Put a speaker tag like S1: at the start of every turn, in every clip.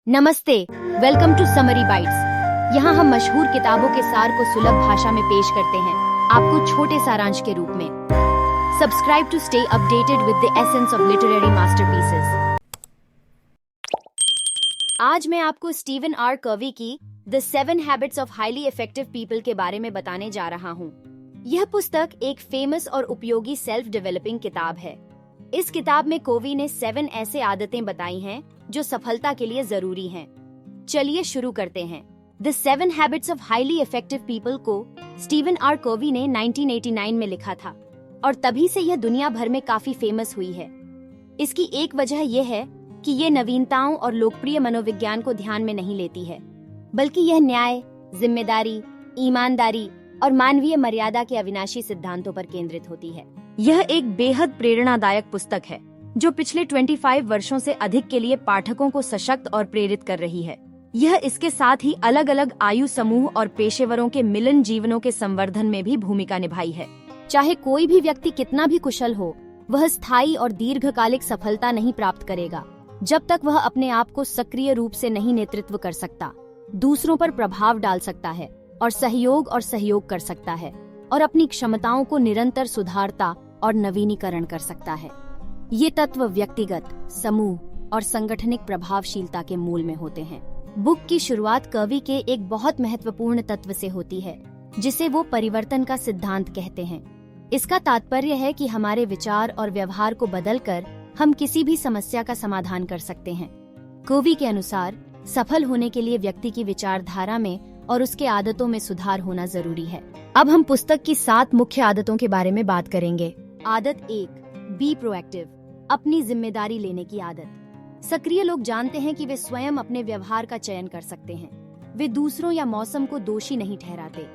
S1: नमस्ते, welcome to summary bytes. यहाँ हम मशहूर किताबों के सार को सुलभ भाषा में पेश करते हैं, आपको छोटे सारांश के रूप में। Subscribe to stay updated with the essence of literary masterpieces. आज मैं आपको स्टीवन आर कवी की the 7 habits of highly effective people के बारे में बताने जा रहा हूँ। यह पुस्तक एक फेमस और उपयोगी सेल्फ डेवलपिंग किताब है। इस किताब में कोवी ने 7 ऐसे आदतें बताई हैं जो सफलता के लिए जरूरी हैं। चलिए शुरू करते हैं। The 7 habits of highly effective people को स्टीवन आर कोवी ने 1989 में लिखा था और तभी से यह दुनिया भर में काफी फेमस हुई है। इसकी एक वजह यह है कि ये नवीनताओं और लोकप्रिय मनोविज्ञान को ध्यान में नहीं लेती है, बल्कि यह न्याय, जिम्मेदारी, ईमानदारी और मानवीय मर्यादा के अविनाशी सिद्धांतों पर केंद्रित होती है। यह एक बेहद प्रेरणादायक पुस्तक है जो पिछले 25 वर्षों से अधिक के लिए पाठकों को सशक्त और प्रेरित कर रही है। यह इसके साथ ही अलग अलग आयु समूह और पेशेवरों के मिलन जीवनों के संवर्धन में भी भूमिका निभाई है। चाहे कोई भी व्यक्ति कितना भी कुशल हो, वह स्थायी और दीर्घकालिक सफलता नहीं प्राप्त करेगा जब तक वह अपने आप को सक्रिय रूप से नहीं नेतृत्व कर सकता, दूसरों पर प्रभाव डाल सकता है और सहयोग कर सकता है और अपनी क्षमताओं को निरंतर सुधारता और नवीनीकरण कर सकता है। ये तत्व व्यक्तिगत, समूह और संगठनिक प्रभावशीलता के मूल में होते हैं। बुक की शुरुआत कवि के एक बहुत महत्वपूर्ण तत्व से होती है जिसे वो परिवर्तन का सिद्धांत कहते हैं। इसका तात्पर्य है कि हमारे विचार और व्यवहार को बदलकर हम किसी भी समस्या का समाधान कर सकते हैं। कवि के अनुसार सफल होने के लिए व्यक्ति की विचारधारा में और उसके आदतों में सुधार होना जरूरी है। अब हम पुस्तक की 7 मुख्य आदतों के बारे में बात करेंगे। आदत 1, बी प्रोएक्टिव, अपनी जिम्मेदारी लेने की आदत। सक्रिय लोग जानते हैं कि वे स्वयं अपने व्यवहार का चयन कर सकते हैं। वे दूसरों या मौसम को दोषी नहीं ठहराते।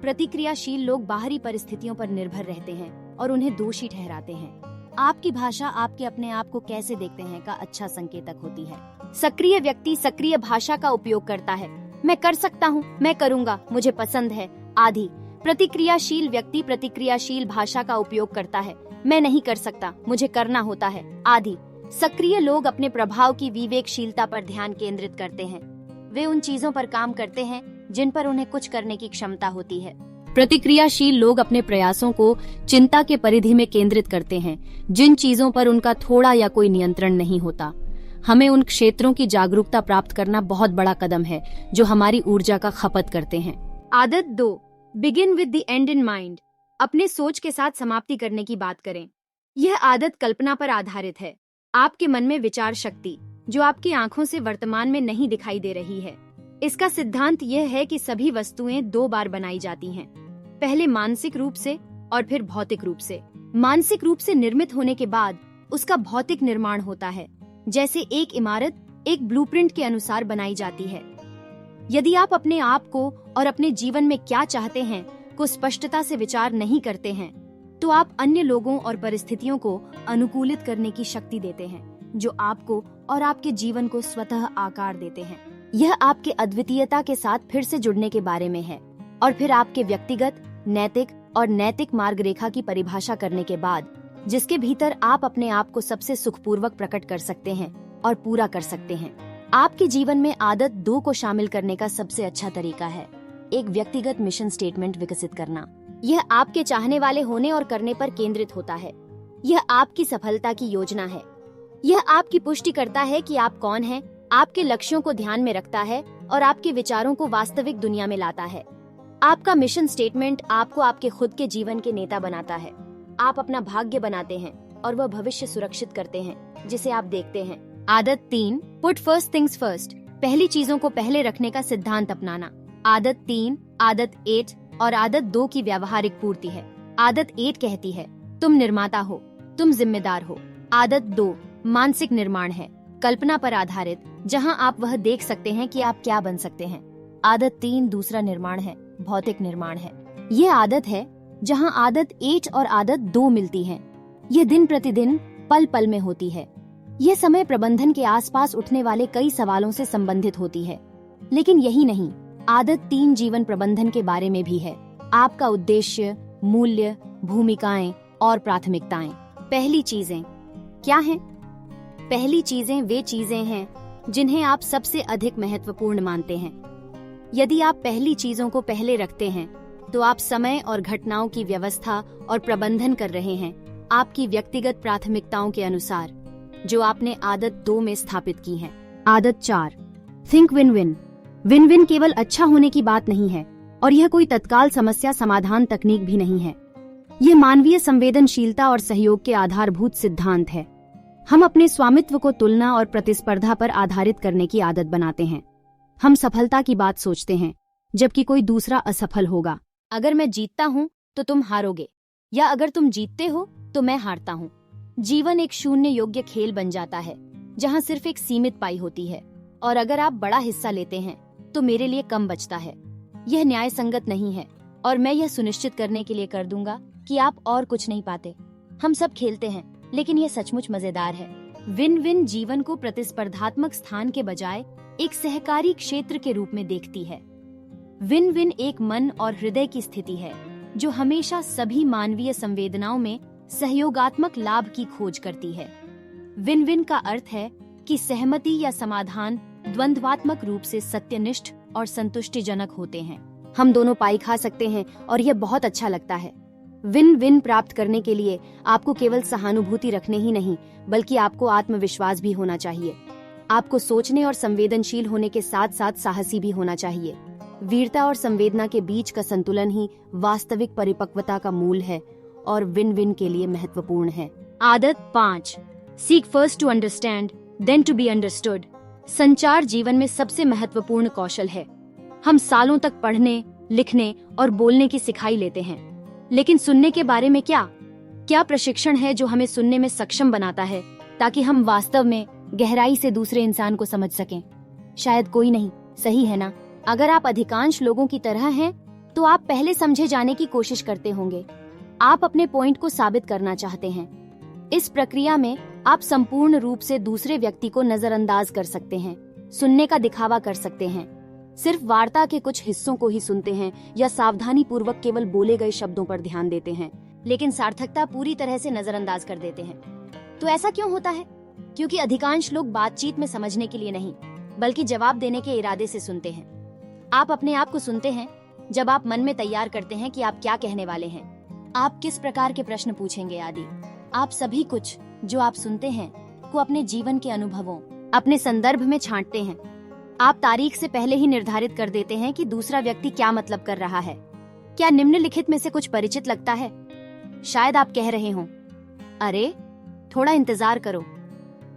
S1: प्रतिक्रियाशील लोग बाहरी परिस्थितियों पर निर्भर रहते हैं और उन्हें दोषी ठहराते हैं। आपकी भाषा आपके अपने आप को कैसे देखते हैं का अच्छा संकेतक होती है। सक्रिय व्यक्ति सक्रिय भाषा का उपयोग करता है। मैं कर सकता हूँ, मैं करूँगा, मुझे पसंद है आदि। प्रतिक्रियाशील व्यक्ति प्रतिक्रियाशील भाषा का उपयोग करता है। मैं नहीं कर सकता, मुझे करना होता है आदि। सक्रिय लोग अपने प्रभाव की विवेकशीलता पर ध्यान केंद्रित करते हैं। वे उन चीजों पर काम करते हैं जिन पर उन्हें कुछ करने की क्षमता होती है। प्रतिक्रियाशील लोग अपने प्रयासों को चिंता के परिधि में केंद्रित करते हैं जिन चीजों पर उनका थोड़ा या कोई नियंत्रण नहीं होता। हमें उन क्षेत्रों की जागरूकता प्राप्त करना बहुत बड़ा कदम है जो हमारी ऊर्जा का खपत करते हैं। आदत 2, begin with the and in mind, अपने सोच के साथ समाप्ति करने की बात करें। यह आदत कल्पना पर आधारित है। आपके मन में विचार शक्ति जो आपकी आंखों से वर्तमान में नहीं दिखाई दे रही है। इसका सिद्धांत यह है कि सभी वस्तुएं 2 बार बनाई जाती हैं, पहले मानसिक रूप से और फिर भौतिक रूप से। मानसिक रूप से निर्मित होने के बाद उसका भौतिक निर्माण होता है, जैसे एक इमारत एक ब्लूप्रिंट के अनुसार बनाई जाती है। यदि आप अपने आप को और अपने जीवन में क्या चाहते हैं को स्पष्टता से विचार नहीं करते हैं, तो आप अन्य लोगों और परिस्थितियों को अनुकूलित करने की शक्ति देते हैं जो आपको और आपके जीवन को स्वतः आकार देते हैं। यह आपके अद्वितीयता के साथ फिर से जुड़ने के बारे में है और फिर आपके व्यक्तिगत, नैतिक और नैतिक मार्ग रेखा की परिभाषा करने के बाद, जिसके भीतर आप अपने आप को सबसे सुखपूर्वक प्रकट कर सकते हैं और पूरा कर सकते हैं। आपके जीवन में आदत 2 को शामिल करने का सबसे अच्छा तरीका है एक व्यक्तिगत मिशन स्टेटमेंट विकसित करना। यह आपके चाहने वाले होने और करने पर केंद्रित होता है। यह आपकी सफलता की योजना है। यह आपकी पुष्टि करता है कि आप कौन हैं, आपके लक्ष्यों को ध्यान में रखता है और आपके विचारों को वास्तविक दुनिया में लाता है। आपका मिशन स्टेटमेंट आपको आपके खुद के जीवन के नेता बनाता है। आप अपना भाग्य बनाते हैं और वह भविष्य सुरक्षित करते हैं जिसे आप देखते हैं। आदत 3, पुट फर्स्ट थिंग्स फर्स्ट, पहली चीजों को पहले रखने का सिद्धांत अपनाना। आदत 3, आदत 8 और आदत 2 की व्यावहारिक पूर्ति है। आदत 8 कहती है तुम निर्माता हो, तुम जिम्मेदार हो। आदत 2 मानसिक निर्माण है, कल्पना पर आधारित, जहां आप वह देख सकते हैं कि आप क्या बन सकते हैं। आदत 3 दूसरा निर्माण है, भौतिक निर्माण है। ये आदत है जहां आदत 8 और आदत 2 मिलती हैं। यह दिन प्रतिदिन पल पल में होती है। यह समय प्रबंधन के आसपास उठने वाले कई सवालों से संबंधित होती है। लेकिन यही नहीं, आदत 3 जीवन प्रबंधन के बारे में भी है। आपका उद्देश्य, मूल्य, भूमिकाएं और प्राथमिकताएं। पहली चीजें क्या हैं? पहली चीजें वे चीजें हैं जिन्हें आप सबसे अधिक महत्वपूर्ण मानते हैं। यदि आप पहली चीजों को पहले रखते हैं, तो आप समय और घटनाओं की व्यवस्था और प्रबंधन कर रहे हैं, आपकी व्यक्तिगत प्राथमिकताओं के अनुसार, जो आपने आदत 2 में स्थापित की है। आदत 4, think win win. Win win केवल अच्छा होने की बात नहीं है, और यह कोई तत्काल समस्या समाधान तकनीक भी नहीं है। यह मानवीय संवेदनशीलता और सहयोग के आधारभूत सिद्धांत है। हम अपने स्वामित्व को तुलना और प्रतिस्पर्धा पर आधारित करने की आदत बनाते हैं। हम सफलता की बात सोचते हैं, जबकि कोई दूसरा असफल होगा। अगर मैं जीतता हूँ तो तुम हारोगे, या अगर तुम जीतते हो तो मैं हारता हूँ। जीवन एक शून्य योग्य खेल बन जाता है, जहाँ सिर्फ एक सीमित पाई होती है, और अगर आप बड़ा हिस्सा लेते हैं तो मेरे लिए कम बचता है। यह न्याय संगत नहीं है, और मैं यह सुनिश्चित करने के लिए कर दूंगा कि आप और कुछ नहीं पाते। हम सब खेलते हैं, लेकिन यह सचमुच मजेदार है। विन विन जीवन को प्रतिस्पर्धात्मक स्थान के बजाय एक सहकारी क्षेत्र के रूप में देखती है। विन विन एक मन और हृदय की स्थिति है, जो हमेशा सभी मानवीय संवेदनाओं में सहयोगात्मक लाभ की खोज करती है। विन विन का अर्थ है कि सहमति या समाधान द्वंद्वात्मक रूप से सत्यनिष्ठ और संतुष्टिजनक होते हैं। हम दोनों पाई खा सकते हैं, और यह बहुत अच्छा लगता है। विन विन प्राप्त करने के लिए आपको केवल सहानुभूति रखने ही नहीं, बल्कि आपको आत्मविश्वास भी होना चाहिए। आपको सोचने और संवेदनशील होने के साथ साथ साहसी भी होना चाहिए। वीरता और संवेदना के बीच का संतुलन ही वास्तविक परिपक्वता का मूल है, और विन विन के लिए महत्वपूर्ण है। आदत 5, seek first to understand then to be understood. संचार जीवन में सबसे महत्वपूर्ण कौशल है। हम सालों तक पढ़ने, लिखने और बोलने की सिखाई लेते हैं, लेकिन सुनने के बारे में क्या प्रशिक्षण है जो हमें सुनने में सक्षम बनाता है, ताकि हम वास्तव में गहराई से दूसरे इंसान को समझ सकें? शायद कोई नहीं, सही है ना? अगर आप अधिकांश लोगों की तरह हैं, तो आप पहले समझे जाने की कोशिश करते होंगे। आप अपने पॉइंट को साबित करना चाहते हैं। इस प्रक्रिया में आप संपूर्ण रूप से दूसरे व्यक्ति को नजरअंदाज कर सकते हैं, सुनने का दिखावा कर सकते हैं, सिर्फ वार्ता के कुछ हिस्सों को ही सुनते हैं, या सावधानी पूर्वक केवल बोले गए शब्दों पर ध्यान देते हैं, लेकिन सार्थकता पूरी तरह से नजरअंदाज कर देते हैं। तो ऐसा क्यों होता है? क्योंकि अधिकांश लोग बातचीत में समझने के लिए नहीं, बल्कि जवाब देने के इरादे से सुनते हैं। आप अपने आप को सुनते हैं जब आप मन में तैयार करते हैं कि आप क्या कहने वाले हैं, आप किस प्रकार के प्रश्न पूछेंगे आदि। आप सभी कुछ जो आप सुनते हैं को अपने जीवन के अनुभवों, अपने संदर्भ में छांटते हैं। आप तारीख से पहले ही निर्धारित कर देते हैं कि दूसरा व्यक्ति क्या मतलब कर रहा है। क्या निम्नलिखित में से कुछ परिचित लगता है? शायद आप कह रहे हों, अरे थोड़ा इंतजार करो,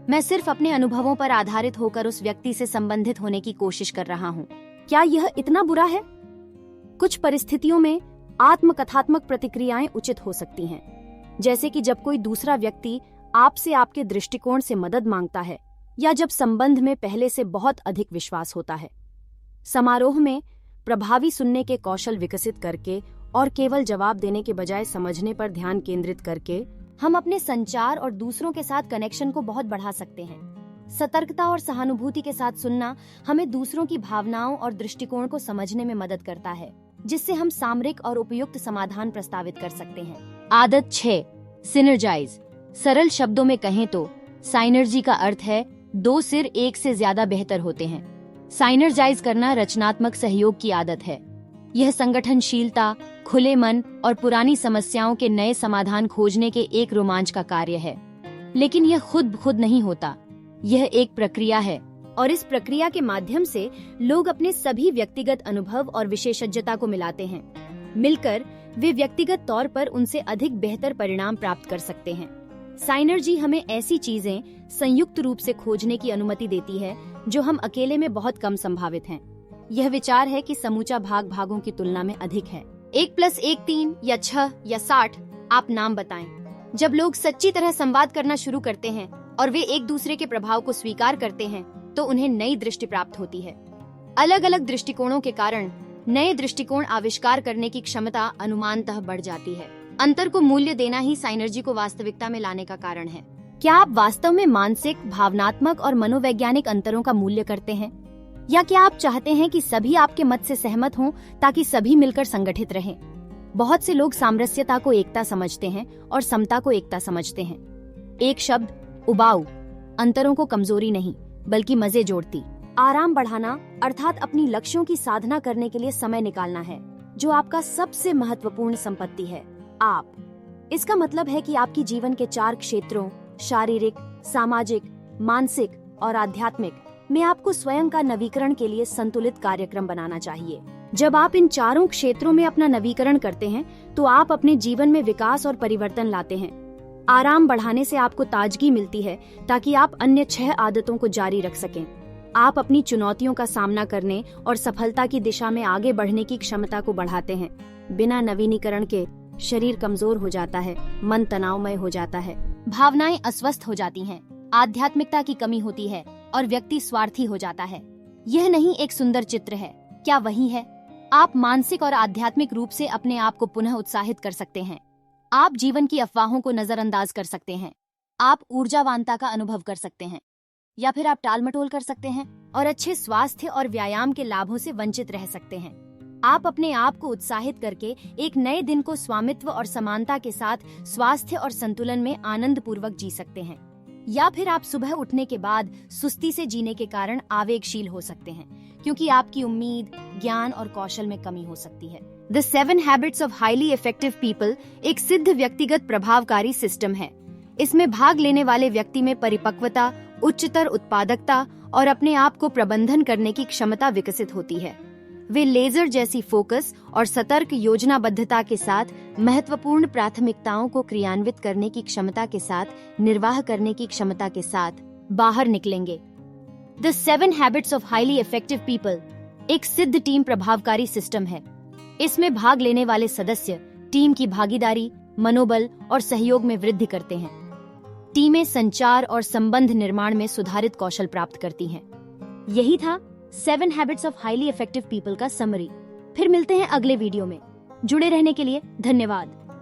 S1: मैं सिर्फ अपने अनुभवों पर आधारित होकर उस व्यक्ति से संबंधित होने की कोशिश कर रहा हूँ। क्या यह इतना बुरा है? कुछ परिस्थितियों में आत्मकथात्मक प्रतिक्रियाएं उचित हो सकती हैं, जैसे कि जब कोई दूसरा व्यक्ति आपसे आपके दृष्टिकोण से मदद मांगता है, या जब संबंध में पहले से बहुत अधिक विश्वास होता है। समारोह में प्रभावी सुनने के कौशल विकसित करके और केवल जवाब देने के बजाय समझने पर ध्यान केंद्रित करके हम अपने संचार और दूसरों के साथ कनेक्शन को बहुत बढ़ा सकते हैं। सतर्कता और सहानुभूति के साथ सुनना हमें दूसरों की भावनाओं और दृष्टिकोण को समझने में मदद करता है, जिससे हम सामरिक और उपयुक्त समाधान प्रस्तावित कर सकते हैं। आदत 6, सिनर्जाइज। सरल शब्दों में कहें तो साइनर्जी का अर्थ है 2 सिर एक से ज्यादा बेहतर होते हैं। साइनर्जाइज करना रचनात्मक सहयोग की आदत है। यह संगठनशीलता, खुले मन और पुरानी समस्याओं के नए समाधान खोजने के एक रोमांच का कार्य है। लेकिन यह खुद नहीं होता, यह एक प्रक्रिया है, और इस प्रक्रिया के माध्यम से लोग अपने सभी व्यक्तिगत अनुभव और विशेषज्ञता को मिलाते हैं। मिलकर वे व्यक्तिगत तौर पर उनसे अधिक बेहतर परिणाम प्राप्त कर सकते हैं। साइनर्जी हमें ऐसी चीजें संयुक्त रूप से खोजने की अनुमति देती है जो हम अकेले में बहुत कम संभावित हैं। यह विचार है कि समूचा भाग भागों की तुलना में अधिक है। 1+1 3 या 6 या 60, आप नाम बताएं। जब लोग सच्ची तरह संवाद करना शुरू करते हैं और वे एक दूसरे के प्रभाव को स्वीकार करते हैं, तो उन्हें नई दृष्टि प्राप्त होती है। अलग अलग दृष्टिकोणों के कारण नए दृष्टिकोण आविष्कार करने की क्षमता अनुमानतः बढ़ जाती है। अंतर को मूल्य देना ही साइनर्जी को वास्तविकता में लाने का कारण है। क्या आप वास्तव में मानसिक, भावनात्मक और मनोवैज्ञानिक अंतरों का मूल्य करते हैं, या क्या आप चाहते हैं कि सभी आपके मत से सहमत हों ताकि सभी मिलकर संगठित रहें? बहुत से लोग सामरस्यता को एकता समझते हैं और समता को एकता समझते हैं। एक शब्द, उबाऊ, अंतरों को कमजोरी नहीं बल्कि मजे जोड़ती। आराम बढ़ाना अर्थात अपनी लक्ष्यों की साधना करने के लिए समय निकालना है, जो आपका सबसे महत्वपूर्ण संपत्ति है। आप इसका मतलब है कि आपकी जीवन के 4 क्षेत्रों शारीरिक, सामाजिक, मानसिक और आध्यात्मिक में आपको स्वयं का नवीकरण के लिए संतुलित कार्यक्रम बनाना चाहिए। जब आप इन चारों क्षेत्रों में अपना नवीकरण करते हैं तो आप अपने जीवन में विकास और परिवर्तन लाते हैं। आराम बढ़ाने से आपको ताजगी मिलती है ताकि आप अन्य 6 आदतों को जारी रख सकें। आप अपनी चुनौतियों का सामना करने और सफलता की दिशा में आगे बढ़ने की क्षमता को बढ़ाते हैं। बिना नवीनीकरण के शरीर कमजोर हो जाता है, मन तनावमय हो जाता है, भावनाएं अस्वस्थ हो जाती हैं, आध्यात्मिकता की कमी होती है और व्यक्ति स्वार्थी हो जाता है। यह नहीं एक सुंदर चित्र है, क्या वही है? आप मानसिक और आध्यात्मिक रूप से अपने आप को पुनः उत्साहित कर सकते हैं। आप जीवन की अफवाहों को नजरअंदाज कर सकते हैं। आप ऊर्जावानता का अनुभव कर सकते हैं, या फिर आप टालमटोल कर सकते हैं और अच्छे स्वास्थ्य और व्यायाम के लाभों से वंचित रह सकते हैं। आप अपने आप को उत्साहित करके एक नए दिन को स्वामित्व और समानता के साथ स्वास्थ्य और संतुलन में आनंद पूर्वक जी सकते हैं, या फिर आप सुबह उठने के बाद सुस्ती से जीने के कारण आवेगशील हो सकते हैं, क्योंकि आपकी उम्मीद, ज्ञान और कौशल में कमी हो सकती है। The 7 habits of highly effective people एक सिद्ध व्यक्तिगत प्रभावकारी सिस्टम है। इसमें भाग लेने वाले व्यक्ति में परिपक्वता, उच्चतर उत्पादकता और अपने आप को प्रबंधन करने की क्षमता विकसित होती है। वे लेजर जैसी फोकस और सतर्क योजनाबद्धता के साथ महत्वपूर्ण प्राथमिकताओं को क्रियान्वित करने की क्षमता के साथ निर्वाह करने की क्षमता के साथ बाहर निकलेंगे। The 7 habits of highly effective people एक सिद्ध टीम प्रभावकारी सिस्टम है। इसमें भाग लेने वाले सदस्य टीम की भागीदारी, मनोबल और सहयोग में वृद्धि करते हैं। टीमें संचार और संबंध निर्माण में सुधारित कौशल प्राप्त करती हैं। यही था 7 habits of highly effective people का समरी। फिर मिलते हैं अगले वीडियो में। जुड़े रहने के लिए धन्यवाद।